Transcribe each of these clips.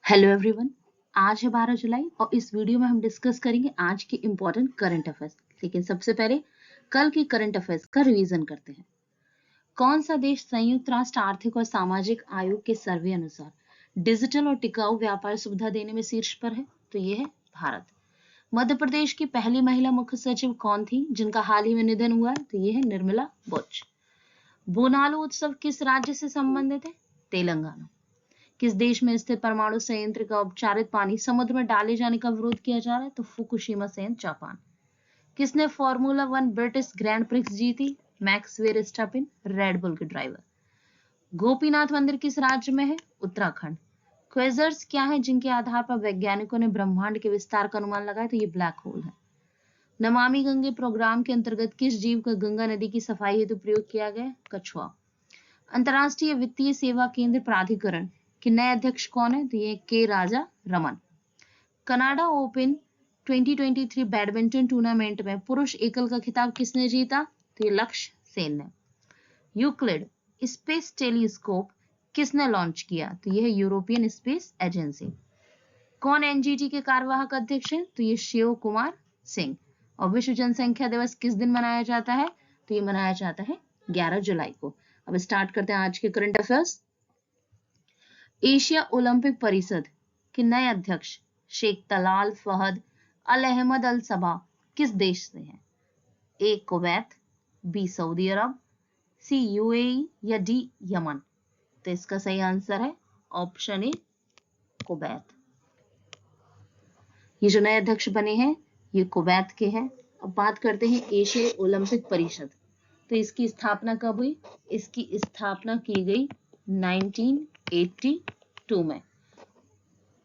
Hello everyone. आज है 12 जुलाई और इस वीडियो में हम डिस्कस करेंगे आज के इम्पोर्टेंट करंट अफेयर्स। लेकिन सबसे पहले कल के करंट अफेयर्स का रिवीजन करते हैं। कौन सा देश संयुक्त राष्ट्र आर्थिक और सामाजिक आयोग के सर्वे अनुसार डिजिटल और टिकाऊ व्यापार सुविधा देने में शीर्ष पर है? तो ये है भारत। मध्य प्रदेश की पहली महिला मुख्य सचिव कौन थी जिनका हाल ही में निधन हुआ है? तो ये है निर्मला बुच। बोनालू उत्सव किस राज्य से संबंधित है? तेलंगाना। किस देश में स्थित परमाणु संयंत्र का उपचारित पानी समुद्र में डाले जाने का विरोध किया जा रहा है? तो फुकुशिमा संयंत्र जापान। किसने फॉर्मूला 1 ब्रिटिश ग्रैंड प्रिक्स जीती? मैक्स वेरस्टैपेन, रेड बुल के ड्राइवर। गोपीनाथ मंदिर किस राज्य में है? उत्तराखंड। क्वेजर्स क्या है जिनके आधार पर वैज्ञानिकों ने ब्रह्मांड के विस्तार का अनुमान लगाया? तो ये ब्लैक होल है। नमामि गंगे प्रोग्राम के अंतर्गत किस जीव का गंगा नदी की सफाई हेतु प्रयोग किया गया? कछुआ। अंतर्राष्ट्रीय वित्तीय सेवा केंद्र प्राधिकरण के नए अध्यक्ष कौन है? तो ये के Raja Raman. Canada Open 2023 badminton tournament में पुरुष एकल का खिताब किसने जीता? तो ये लक्ष्य सेन ने। यूक्लिड स्पेस टेलीस्कोप किसने लॉन्च किया? तो ये है यूरोपियन स्पेस एजेंसी। कौन एनजीटी के कार्यवाहक अध्यक्ष हैं? तो ये शिव कुमार सिंह। और विश्व जनसंख्या दिवस किस दिन मनाया जाता है? तो ये मनाया जाता है 11 जुलाई को। अब स्टार्ट करते हैं आज के करंट अफेयर्स। एशिया ओलंपिक परिषद के नए अध्यक्ष शेख तलाल फहद अल अहमद अल सबा किस देश से हैं? ए कुवैत, बी सऊदी अरब, सी यूएई या डी यमन। तो इसका सही आंसर है ऑप्शन ए कुवैत। ये जो नए अध्यक्ष बने हैं ये कुवैत के हैं। अब बात करते हैं एशिया ओलंपिक परिषद। तो इसकी स्थापना कब हुई? इसकी स्थापना की गई 1982 में।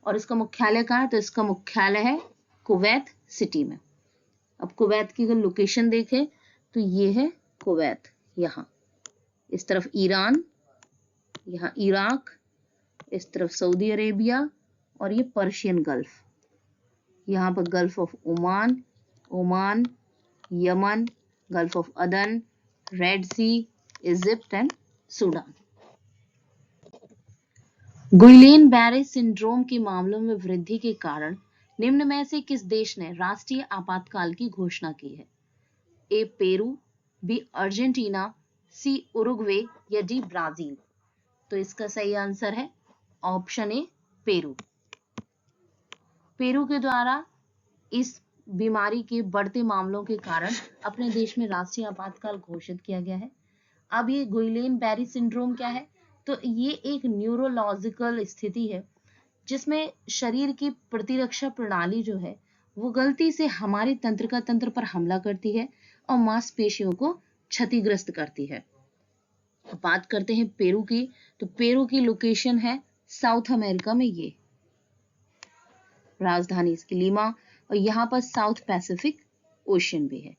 और इसका मुख्यालय कहाँ है? तो इसका मुख्यालय है कुवैत सिटी में। अब कुवैत की अगर लोकेशन देखें तो ये है कुवैत। यहाँ इस तरफ ईरान, यहाँ इराक, इस तरफ सऊदी अरेबिया और ये पर्शियन गल्फ। यहाँ पर Gulf of Oman, Oman, Yemen, Gulf of Aden, Red Sea, Egypt and Sudan. Guillain Barre syndrome के मामलों में वृद्धि के कारण निम्न में से किस देश ने राष्ट्रीय आपातकाल की घोषणा की है? ए पेरू, बी अर्जेंटीना, सी उरुग्वे या डी ब्राजील। तो इसका सही आंसर है ऑप्शन ए पेरू। पेरू के द्वारा इस बीमारी के बढ़ते मामलों के कारण अपने देश में राष्ट्रीय आपातकाल घोषित किया गया है। अब ये गुइलेन बैरी सिंड्रोम क्या है? तो ये एक न्यूरोलॉजिकल स्थिति है जिसमें शरीर की प्रतिरक्षा प्रणाली जो है वो गलती से हमारे तंत्र पर हमला करती है और मांसपेशियों को क्षतिग्रस्त करती है। अब बात करते हैं पेरू की। तो पेरू की लोकेशन है साउथ अमेरिका में। ये राजधानी इसकी लीमा और यहाँ पर साउथ पैसिफिक ओशन भी है।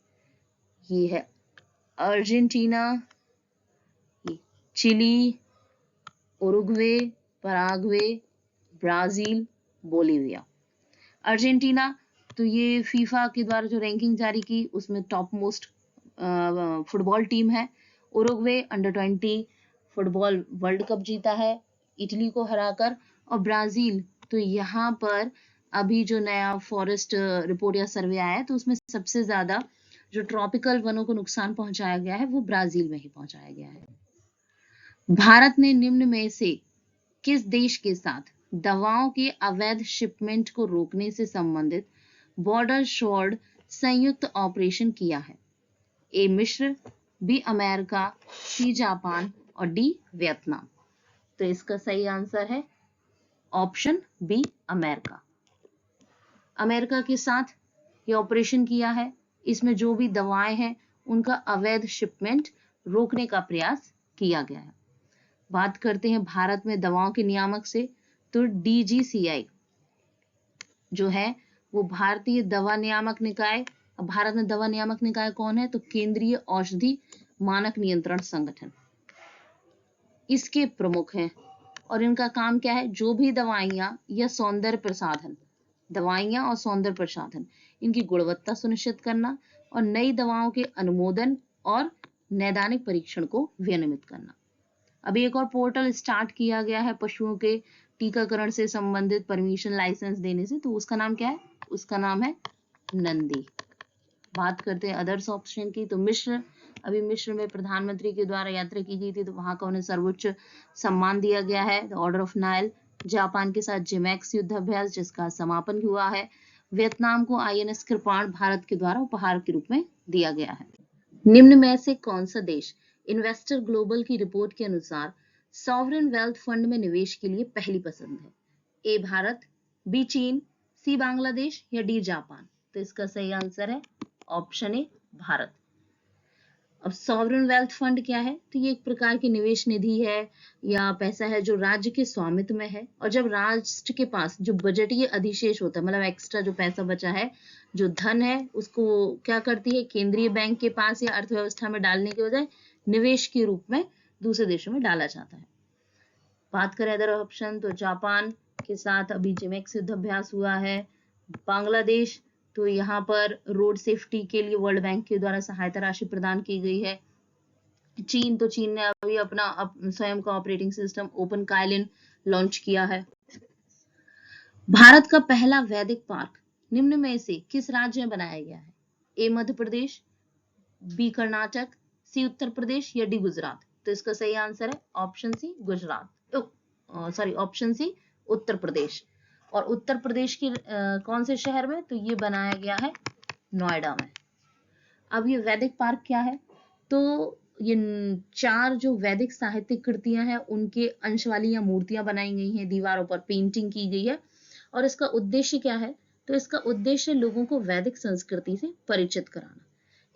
ये है Argentina, Chile, Uruguay, Paraguay, Brazil, Bolivia. Argentina तो ये फीफा के द्वारा जो रैंकिंग जारी की उसमें टॉप मोस्ट फुटबॉल टीम है। उरुग्वे अंडर-20 फुटबॉल वर्ल्ड कप जीता है इटली को हराकर। और ब्राजील तो यहाँ पर अभी जो नया फॉरेस्ट रिपोर्ट या सर्वे आया है तो उसमें सबसे ज्यादा जो ट्रॉपिकल वनों को नुकसान पहुंचाया गया है वो ब्राजील में ही पहुंचाया गया है। भारत ने निम्न में से किस देश के साथ दवाओं के अवैध शिपमेंट को रोकने से संबंधित बॉर्डर शोर्ड संयुक्त ऑपरेशन किया है? ए मिस्र, बी अमेरिका, सी जापान और डी वियतनाम। तो इसका सही आंसर है ऑप्शन बी अमेरिका। अमेरिका के साथ ये ऑपरेशन किया है। इसमें जो भी दवाएं हैं उनका अवैध शिपमेंट रोकने का प्रयास किया गया है। बात करते हैं भारत में दवाओं के नियामक से। तो डीजीसीआई जो है वो भारतीय दवा नियामक निकाय। अब भारत में दवा नियामक निकाय कौन है? तो केंद्रीय औषधि मानक नियंत्रण संगठन इसके प्रमुख हैं। और इनका काम क्या है? जो भी दवाइयां या सौंदर्य प्रसाधन, दवाइयां और सौंदर्य प्रसाधन इनकी गुणवत्ता सुनिश्चित करना और नई दवाओं के अनुमोदन और नैदानिक परीक्षण को विनियमित करना। अभी एक और पोर्टल स्टार्ट किया गया है पशुओं के टीकाकरण से संबंधित परमिशन लाइसेंस देने से, तो उसका नाम क्या है? उसका नाम है नंदी। बात करते हैं अदर्स ऑप्शन की, तो मिस्र, अभी मिस्र में प्रधानमंत्री के द्वारा यात्रा की गई थी, तो वहां का उन्हें सर्वोच्च सम्मान दिया गया है, the order of Nile. Japan के साथ जिमैक्स युद्ध अभ्यास जिसका समापन हुआ है। वियतनाम को आईएनएस कृपाण भारत के द्वारा उपहार के रूप में दिया गया है। निम्न में से कौन सा देश इन्वेस्टर ग्लोबल की रिपोर्ट के अनुसार सॉवरेन वेल्थ फंड में निवेश के लिए पहली पसंद है? ए भारत, बी चीन, सी बांग्लादेश या डी जापान? तो इसका सही आंसर है ऑप्शन ए भारत। अब सॉवरेन वेल्थ फंड क्या है? तो ये एक प्रकार की निवेश निधि है या पैसा है जो राज्य के स्वामित्व में है, और जब राष्ट्र के पास जो बजटीय अधिशेष होता है, मतलब एक्स्ट्रा जो पैसा बचा है, जो धन है, उसको क्या करती है? केंद्रीय बैंक के पास या अर्थव्यवस्था में डालने के बजाय निवेश के रूप में दूसरे देशों में डाला जाता है। बात करें अदर ऑप्शन, तो जापान के साथ अभी जिमेक्स युद्ध अभ्यास हुआ है। बांग्लादेश, तो यहाँ पर रोड सेफ्टी के लिए वर्ल्ड बैंक के द्वारा सहायता राशि प्रदान की गई है। चीन, तो चीन ने अभी अपना स्वयं का operating system open Kaelin launch किया है। भारत का पहला वैदिक पार्क निम्न में से किस राज्य में बनाया गया है? ए मध्य प्रदेश, बी कर्नाटक, सी उत्तर प्रदेश या डी गुजरात? तो इसका सही आंसर है option C Gujarat, sorry option C Uttar Pradesh. और उत्तर प्रदेश के कौन से शहर में? तो ये बनाया गया है नोएडा में। अब ये वैदिक पार्क क्या है? तो ये 4 जो वैदिक साहित्यिक कृतियां हैं उनके अंश वाली या मूर्तियां बनाई गई हैं, दीवारों पर पेंटिंग की गई है। और इसका उद्देश्य क्या है? तो इसका उद्देश्य लोगों को वैदिक संस्कृति से परिचित कराना।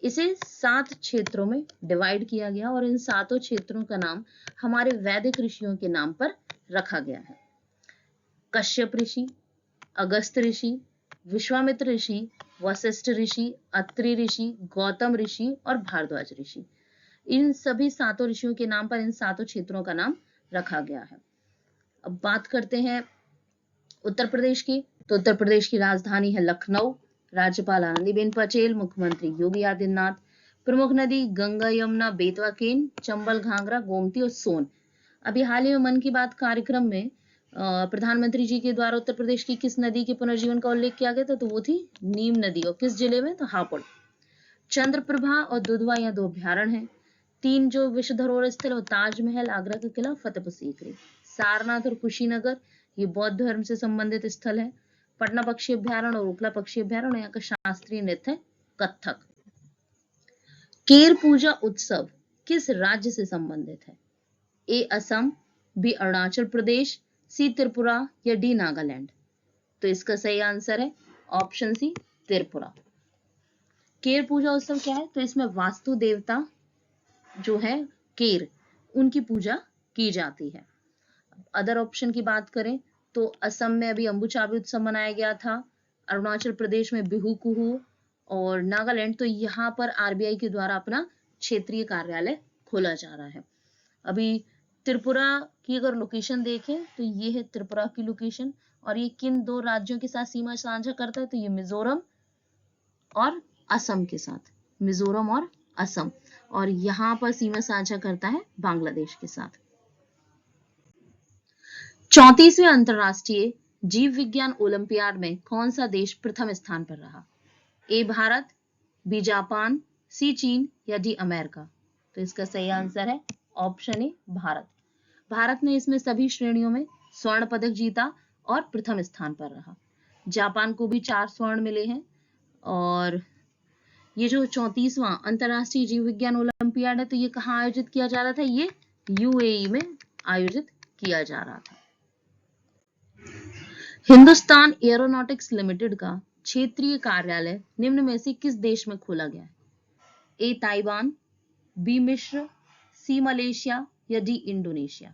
इसे 7 क्षेत्रों में डिवाइड किया गया और इन 7 क्षेत्रों का नाम हमारे वैदिक ऋषियों के नाम पर रखा गया है। कश्यप ऋषि, अगस्त ऋषि, विश्वामित्र ऋषि, वशिष्ठ ऋषि, अत्रि ऋषि, गौतम ऋषि और भारद्वाज ऋषि। इन सभी 7 ऋषियों के नाम पर इन 7 क्षेत्रों का नाम रखा गया है। अब बात करते हैं उत्तर प्रदेश की, तो उत्तर प्रदेश की राजधानी है लखनऊ। राज्यपाल आनंदीबेन पटेल, मुख्यमंत्री योगी आदित्यनाथ। प्रमुख नदी गंगा, यमुना, बेतवा, केन, चंबल, घाघरा, गोमती और सोन। अभी हाल ही में मन की बात कार्यक्रम में प्रधानमंत्री जी के द्वारा उत्तर प्रदेश की किस नदी के पुनर्जीवन का उल्लेख किया गया था? तो वो थी नीम नदी, और किस जिले में? तो हापुड़। चंद्रप्रभा और दुधवा यहाँ 2 अभ्यारण्य हैं। 3 जो विश्व धरोहर स्थल है, ताजमहल, आगरा का किला, फतेहपुर सीकरी। सारनाथ और कुशीनगर ये बौद्ध धर्म से संबंधित स्थल है। पटना पक्षी अभ्यारण्य और उकला पक्षी अभ्यारण्य, यहाँ का शास्त्रीय नृत्य है कथक। केर पूजा उत्सव किस राज्य से संबंधित है? ए असम, बी अरुणाचल प्रदेश, सी त्रिपुरा या डी नागालैंड? तो इसका सही आंसर है ऑप्शन सी त्रिपुरा। केर पूजा उत्सव क्या है? तो इसमें वास्तु देवता जो है केर, उनकी पूजा की जाती है। अदर ऑप्शन की बात करें तो असम में अभी अंबुचाबी उत्सव मनाया गया था, अरुणाचल प्रदेश में बिहू कुहू, और नागालैंड तो यहाँ पर आरबीआई के द्वारा अपना क्षेत्रीय कार्यालय खोला जा रहा है। अभी त्रिपुरा की अगर लोकेशन देखें तो ये है त्रिपुरा की लोकेशन, और ये किन 2 राज्यों के साथ सीमा साझा करता है? तो ये मिजोरम और असम के साथ, मिजोरम और असम, और यहाँ पर सीमा साझा करता है बांग्लादेश के साथ। 34वें अंतरराष्ट्रीय जीव विज्ञान ओलंपियाड में कौन सा देश प्रथम स्थान पर रहा? ए भारत, बी जापान, सी चीन या डी अमेरिका? तो इसका सही आंसर है ऑप्शन ए भारत। भारत ने इसमें सभी श्रेणियों में स्वर्ण पदक जीता और प्रथम स्थान पर रहा। जापान को भी 4 स्वर्ण मिले हैं। और ये जो 34वां अंतरराष्ट्रीय जीव विज्ञान ओलंपियाड है, तो ये कहाँ आयोजित किया जा रहा था? ये यूएई में आयोजित किया जा रहा था। हिंदुस्तान एरोनॉटिक्स लिमिटेड का क्षेत्रीय कार्यालय निम्न में से किस देश में खोला गया है? ए ताइवान, बी मिस्र, सी मलेशिया या डी इंडोनेशिया?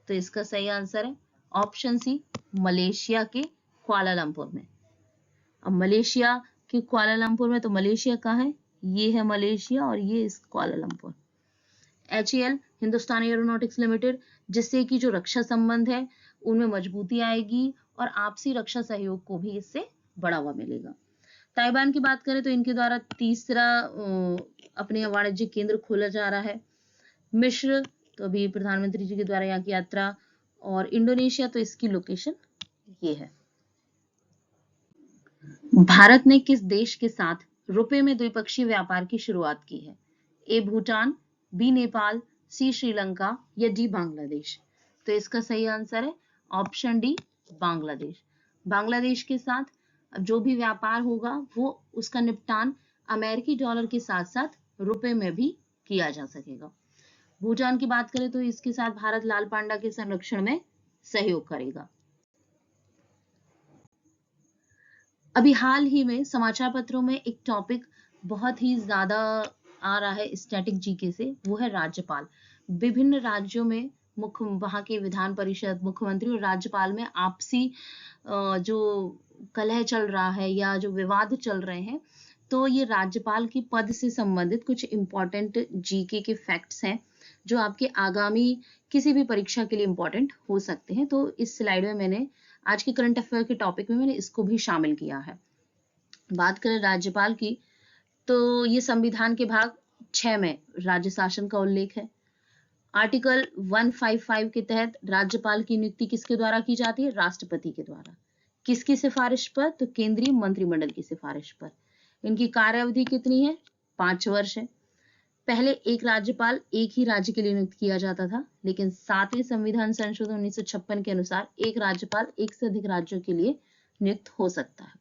तो इसका सही आंसर है ऑप्शन सी मलेशिया के कुआलालंपुर में। अब मलेशिया के कुआलालंपुर में, तो मलेशिया कहाँ है? ये है मलेशिया और ये इस Kuala Lumpur. HAL Hindustan aeronautics limited, जिससे कि जो रक्षा संबंध है उनमें मजबूती आएगी और आपसी रक्षा सहयोग को भी इससे बढ़ावा मिलेगा। ताइवान की बात करें तो इनके द्वारा तीसरा अपने वाणिज्यिक केंद्र खोला जा रहा है। मिस्र, तो अभी प्रधानमंत्री जी के द्वारा यहाँ की यात्रा और इंडोनेशिया तो इसकी लोकेशन ये है। भारत ने किस देश के साथ रुपए में द्विपक्षीय व्यापार की शुरुआत की है? ए भूटान, बी नेपाल, सी श्रीलंका या डी बांग्लादेश? तो इसका सही आंसर है ऑप्शन डी बांग्लादेश। बांग्लादेश के साथ जो भी व्यापार होगा वो उसका निपटान अमेरिकी डॉलर के साथ साथ रुपए में भी किया जा सकेगा। भूटान की बात करें तो इसके साथ भारत लाल पांडा के संरक्षण में सहयोग करेगा। अभी हाल ही में समाचार पत्रों में एक टॉपिक बहुत ही ज्यादा आ रहा है स्टैटिक जीके से, वो है राज्यपाल। विभिन्न राज्यों में मुख्य वहां के विधान परिषद, मुख्यमंत्री और राज्यपाल में आपसी जो कलह चल रहा है या जो विवाद चल रहे हैं, तो ये राज्यपाल की पद से संबंधित कुछ इंपॉर्टेंट जीके के फैक्ट्स हैं जो आपके आगामी किसी भी परीक्षा के लिए इंपॉर्टेंट हो सकते हैं। तो इस स्लाइड में मैंने आज के करंट अफेयर के टॉपिक में मैंने इसको भी शामिल किया है। बात करें राज्यपाल की, तो ये संविधान के भाग 6 में राज्य शासन का उल्लेख है। आर्टिकल 155 के तहत राज्यपाल की नियुक्ति किसके द्वारा की जाती है? राष्ट्रपति के द्वारा। किसकी सिफारिश पर? तो केंद्रीय मंत्रिमंडल की सिफारिश पर। इनकी कार्यावधि कितनी है? 5 वर्ष है। पहले एक राज्यपाल एक ही राज्य के लिए नियुक्त किया जाता था, लेकिन 7वें संविधान संशोधन 1956 के अनुसार एक राज्यपाल एक से अधिक राज्यों के लिए नियुक्त हो सकता है।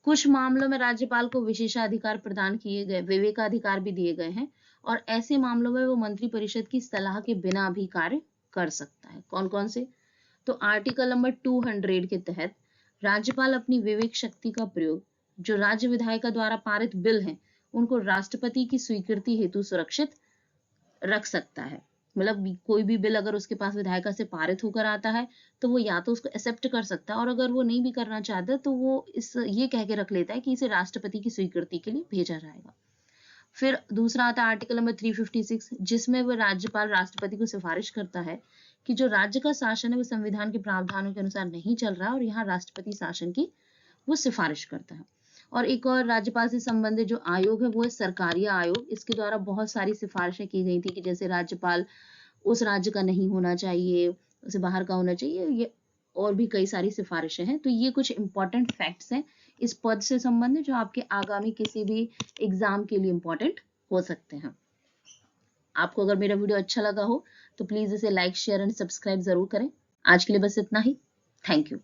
कुछ मामलों में राज्यपाल को विशेषाधिकार प्रदान किए गए, विवेकाधिकार भी दिए गए हैं, और ऐसे मामलों में वो मंत्रिपरिषद की सलाह के बिना भी कार्य कर सकता है। कौन कौन से? तो आर्टिकल नंबर 200 के तहत राज्यपाल अपनी विवेक शक्ति का प्रयोग जो राज्य विधायिका द्वारा पारित बिल हैं उनको राष्ट्रपति की स्वीकृति हेतु सुरक्षित रख सकता है। मतलब कोई भी बिल अगर उसके पास विधायिका से पारित होकर आता है तो वो या तो उसको एक्सेप्ट कर सकता है, और अगर वो नहीं भी करना चाहता तो वो ये कह के रख लेता है कि इसे राष्ट्रपति की स्वीकृति के लिए भेजा जाएगा। फिर दूसरा आता है आर्टिकल नंबर 356, जिसमें वो राज्यपाल राष्ट्रपति को सिफारिश करता है कि जो राज्य का शासन है वो संविधान के प्रावधानों के अनुसार नहीं चल रहा है, और यहाँ राष्ट्रपति शासन की वो सिफारिश करता है। और एक और राज्यपाल से संबंधित जो आयोग है वो है सरकारीय आयोग। इसके द्वारा बहुत सारी सिफारिशें की गई थी कि जैसे राज्यपाल उस राज्य का नहीं होना चाहिए, उसे बाहर का होना चाहिए, ये और भी कई सारी सिफारिशें हैं। तो ये कुछ इंपॉर्टेंट फैक्ट्स हैं इस पद से संबंधित जो आपके आगामी किसी भी एग्जाम के लिए इंपॉर्टेंट हो सकते हैं। आपको अगर मेरा वीडियो अच्छा लगा हो तो प्लीज इसे लाइक, शेयर एंड सब्सक्राइब जरूर करें। आज के लिए बस इतना ही। Thank you.